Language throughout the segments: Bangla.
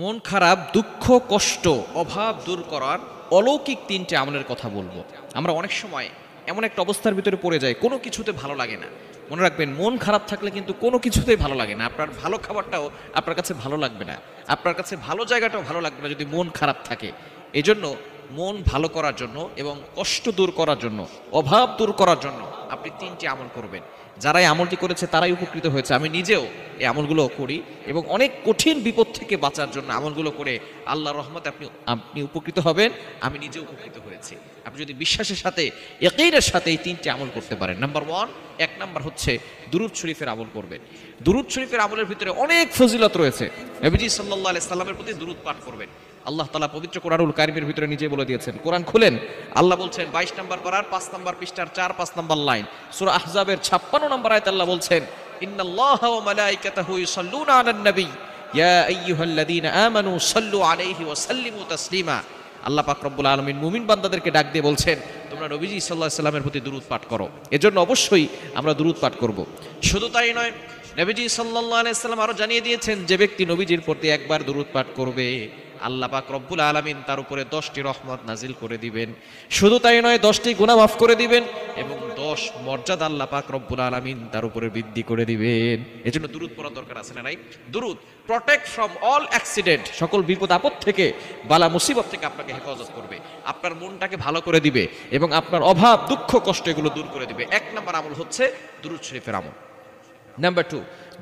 মন খারাপ, দুঃখ, কষ্ট, অভাব দূর করার অলৌকিক তিনটে আমলের কথা বলবো। আমরা অনেক সময় এমন একটা অবস্থার ভিতরে পড়ে যাই, কোনো কিছুতে ভালো লাগে না। মনে রাখবেন, মন খারাপ থাকলে কিন্তু কোনো কিছুতেই ভালো লাগে না। আপনার ভালো খাবারটাও আপনার কাছে ভালো লাগবে না, আপনার কাছে ভালো জায়গাটাও ভালো লাগবে না যদি মন খারাপ থাকে। এজন্য মন ভালো করার জন্য এবং কষ্ট দূর করার জন্য, অভাব দূর করার জন্য আপনি তিনটি আমল করবেন। যারা এই আমলটি করেছে তারাই উপকৃত হয়েছে। আমি নিজেও এই আমলগুলো করি এবং অনেক কঠিন বিপদ থেকে বাঁচার জন্য আমলগুলো করে আল্লাহর রহমতে আপনি উপকৃত হবেন। আমি নিজে উপকৃত হয়েছি। আপনি যদি বিশ্বাসের সাথে, ইয়াকিনের সাথে এই তিনটি আমল করতে পারেন। নাম্বার 1, 1 নাম্বার হচ্ছে দুরূদ শরীফের আমল করবেন। দুরূদ শরীফের আমলের ভিতরে অনেক ফজিলত রয়েছে। নবীজি সাল্লাল্লাহু আলাইহি সাল্লামের প্রতি দুরূদ পাঠ করবেন। আল্লাহ তাআলা পবিত্র কোরআনুল কারীমের ভিতরে নিজে বলে দিয়েছেন। কোরআন খুলেন, আল্লাহ বলছেন 22 নম্বর পারার 5 নম্বর পৃষ্ঠার 4-5 নম্বর লাইন, সূরা আহজাবের 56 নম্বর আয়াতে আল্লাহ বলছেন, ইন্নাল্লাহা ওয়া মালাইকাতাহু ইউসাল্লুনা আলান নবী ইয়া আইয়ুহাল্লাযীনা আমানু সাল্লু আলাইহি ওয়া সাল্লিমু তাসলিমা। আল্লাহ পাক রব্বুল আলামিন মুমিন বান্দাদেরকে ডাক দিয়ে বলছেন, তোমরা নবীজি সাল্লাল্লাহু আলাইহি সাল্লামের প্রতি দুরূদ পাঠ করো। এজন্য অবশ্যই আমরা দুরূদ পাঠ করব। শুধু তাই নয়, নবীজি সাল্লাল্লাহু আলাইহি সাল্লাম আরো জানিয়ে দিয়েছেন, যে ব্যক্তি নবীজির প্রতি একবার দুরূদ পাঠ করবে, আল্লাহ পাক রব্বুল আলামিন তার উপরে 10টি রহমত নাজিল করে দিবেন। শুধু তাই নয়, 10টি গুনাহ মাফ করে দিবেন এবং 10 মর্যাদা আল্লাহ পাক রব্বুল আলামিন তার উপরে বৃদ্ধি করে দিবেন। এজন্য দুরূদ পড়া দরকার আছে না নাই? দুরূদ প্রটেক্ট ফ্রম অল অ্যাক্সিডেন্ট, সকল বিপদ আপদ থেকে, বালা মুসিবত থেকে আপনাকে হেফাজত করবে, আপনার মনটাকে ভালো করে দিবে এবং আপনার অভাব, দুঃখ, কষ্ট এগুলো দূর করে দিবে। 1 নম্বর আমল হচ্ছে দুরূদ শরীফের আমল। নাম্বার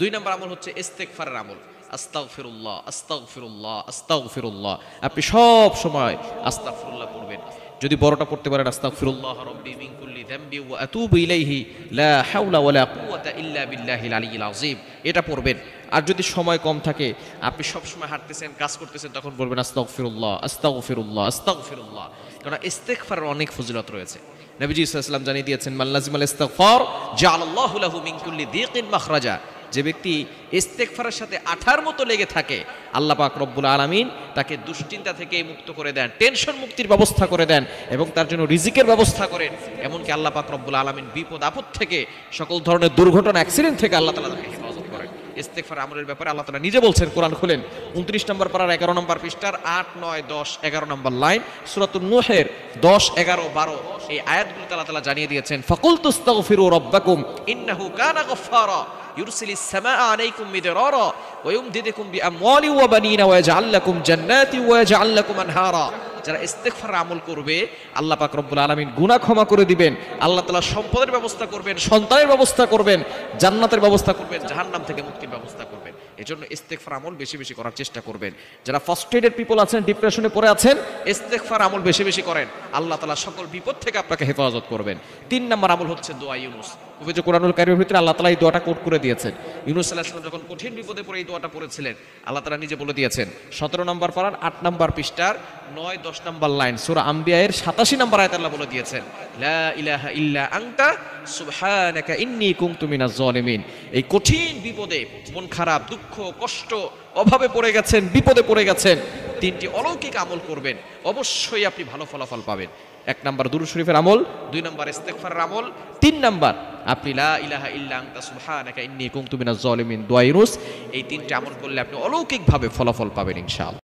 2 নম্বর আমল হচ্ছে ইস্তেগফারের আমল। আস্তাগফিরুল্লাহ, আস্তাগফিরুল্লাহ, আস্তাগফিরুল্লাহ। আপনি সব সময় আস্তাগফিরুল্লাহ পড়বেন। যদি বড়টা পড়তে পারেন, আস্তাগফিরুল্লাহ রাব্বি মিন কুল্লি যামবি ওয়া আতুবু ইলাইহি লা হাওলা ওয়ালা কুওয়াতা ইল্লা বিল্লাহিল আলিয়্যিল আযীম, এটা পড়বেন। আর যদি সময় কম থাকে, আপনি সব সময় হাঁটতেছেন, কাজ করতেছেন, তখন বলবেন আস্তাগফিরুল্লাহ, আস্তাগফিরুল্লাহ, আস্তাগফিরুল্লাহ। কারণ ইস্তেগফারের অনেক ফজিলত রয়েছে। নবীজি সাল্লাল্লাহু আলাইহি ওয়াসাল্লাম জানিয়ে দিয়েছেন, মান লাজিমাল ইস্তিগফার জাআলাল্লাহু লাহু মিন কুল্লি দীকিন মাখরাজা। যে ব্যক্তি ইস্তেগফারের সাথে আঠার মতো লেগে থাকে, আল্লাহ পাক রব্বুল আলামিন তাকে দুশ্চিন্তা থেকে মুক্ত করে দেন, টেনশন মুক্তির ব্যবস্থা করে দেন এবং তার জন্য রিজিকের ব্যবস্থা করেন। এমনকি আল্লাহ পাক রব্বুল আলামিন বিপদ আপদ থেকে, সকল ধরনের দুর্ঘটনা, অ্যাক্সিডেন্ট থেকে আল্লাহ তাআলা তাকে হেফাজত করেন। ইস্তেগফার আমলের ব্যাপারে আল্লাহ তাআলা নিজে বলছেন। কোরআন খুলেন, 29 নম্বর পারার 11 নম্বর পৃষ্ঠার 8, 9, 10, 11 নম্বর লাইন, সূরাতুন নূহের 10, 11, 12 এই আয়াতগুলোতে আল্লাহ তাআলা জানিয়ে দিয়েছেন, ফাকুলতু আস্তাগফিরু রাব্বাকুম ইন্নাহু কানা গফফারা ইউরসিলিস সামাআ আলাইকুম মিদরারা ওয়া ইউমদিদুকুম বিআমওয়ালি ওয়া বানিনা ওয়া ইয়াজআল লাকুম জান্নাতি ওয়া ইয়াজআল লাকুম আনহারা। যারা ইস্তেগফার আমল করবে, আল্লাহ পাক রব্বুল আলামিন গুনাহ ক্ষমা করে দিবেন, আল্লাহ তাআলা সম্পদের ব্যবস্থা করবেন, সন্তানের ব্যবস্থা করবেন, জান্নাতের ব্যবস্থা করবেন, জাহান্নাম থেকে মুক্তির ব্যবস্থা করবেন। এজন্য ইস্তেগফার আমল বেশি বেশি করার চেষ্টা করবেন। যারা ফার্স্ট্রেটেড পিপল আছেন, ডিপ্রেশনে পড়ে আছেন, ইস্তেগফার আমল বেশি বেশি করেন, আল্লাহ তাআলা সকল বিপদ থেকে আপনাকে হেফাজত করবেন। 3 নম্বর আমল হচ্ছে দোয়া ইউনুস। পবিত্র কোরআনুল কারীমের ভিতরে আল্লাহ তাআলা এই দোয়াটা কোট করে দিয়েছেন। ইউনুস আলাইহিস সালাম যখন কঠিন বিপদে পড়ে এই দোয়াটা পড়েছিলেন, আল্লাহ তাআলা নিজে বলে দিয়েছেন। 17 নম্বর পারার 8 নম্বর পৃষ্ঠার 9, 10 নম্বর লাইন, সূরা আম্বিয়ার 87 নম্বর আয়াতে আল্লাহ বলে দিয়েছেন, লা ইলাহা ইল্লা আনতা সুবহানাকা ইন্নী কুনতু মিনাজ জালিমিন। এই কঠিন বিপদে, মন খারাপ, দুঃখ, কষ্ট, অভাবে পড়ে গেছেন, বিপদে পড়ে গেছেন, 3টি অলৌকিক আমল করবেন, অবশ্যই আপনি ভালো ফলাফল পাবেন। 1 নম্বর দুরূদ শরীফের আমল, 2 নম্বর ইস্তেগফারের আমল, 3 নম্বর আপনি লা ইলাহা ইল্লা আনতা সুবহানাকা ইন্নী কুনতু মিনাজ জালিমিন, দোয়া ইউনুস। এই 3টি আমল করলে আপনি অলৌকিকভাবে ফলাফল পাবেন ইনশাআল্লাহ।